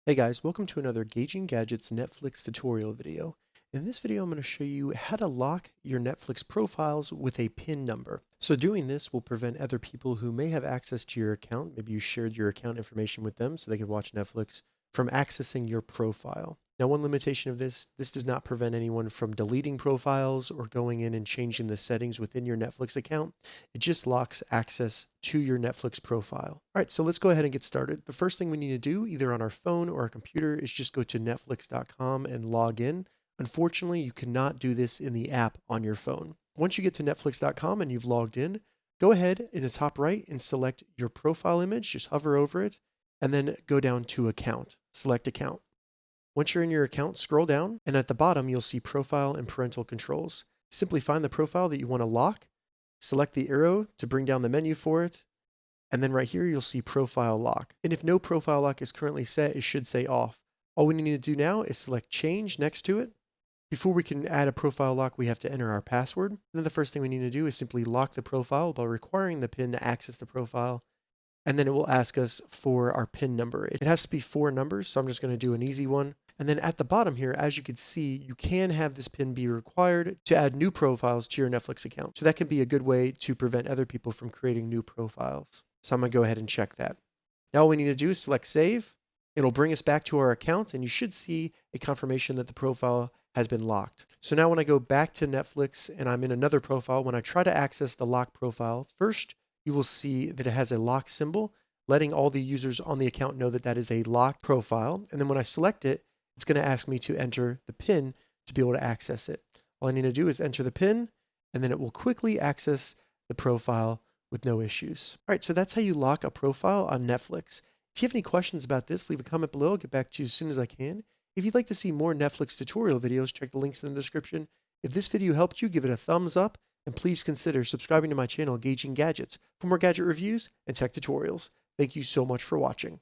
Hey guys, welcome to another Gauging Gadgets Netflix tutorial video. In this video, I'm going to show you how to lock your Netflix profiles with a PIN number. So doing this will prevent other people who may have access to your account, maybe you shared your account information with them so they could watch Netflix, from accessing your profile. Now, one limitation of this does not prevent anyone from deleting profiles or going in and changing the settings within your Netflix account. It just locks access to your Netflix profile. All right, so let's go ahead and get started. The first thing we need to do, either on our phone or our computer, is just go to netflix.com and log in. Unfortunately, you cannot do this in the app on your phone. Once you get to netflix.com and you've logged in, go ahead in the top right and select your profile image, just hover over it, and then go down to account, select account. Once you're in your account, scroll down, and at the bottom, you'll see profile and parental controls. Simply find the profile that you want to lock, select the arrow to bring down the menu for it, and then right here, you'll see profile lock. And if no profile lock is currently set, it should say off. All we need to do now is select change next to it. Before we can add a profile lock, we have to enter our password. And then the first thing we need to do is simply lock the profile by requiring the PIN to access the profile. And then it will ask us for our PIN number. It has to be 4 numbers, so I'm just going to do an easy one. And then at the bottom here, as you can see, you can have this PIN be required to add new profiles to your Netflix account. So that can be a good way to prevent other people from creating new profiles. So I'm going to go ahead and check that. Now all we need to do is select save. It'll bring us back to our account, and you should see a confirmation that the profile has been locked. So now when I go back to Netflix and I'm in another profile, when I try to access the locked profile, first you will see that it has a lock symbol, letting all the users on the account know that that is a locked profile. And then when I select it, it's going to ask me to enter the PIN to be able to access it. All I need to do is enter the PIN, and then it will quickly access the profile with no issues. All right, so that's how you lock a profile on Netflix. If you have any questions about this, leave a comment below. I'll get back to you as soon as I can. If you'd like to see more Netflix tutorial videos, check the links in the description. If this video helped you, give it a thumbs up, and please consider subscribing to my channel, Gauging Gadgets, for more gadget reviews and tech tutorials. Thank you so much for watching.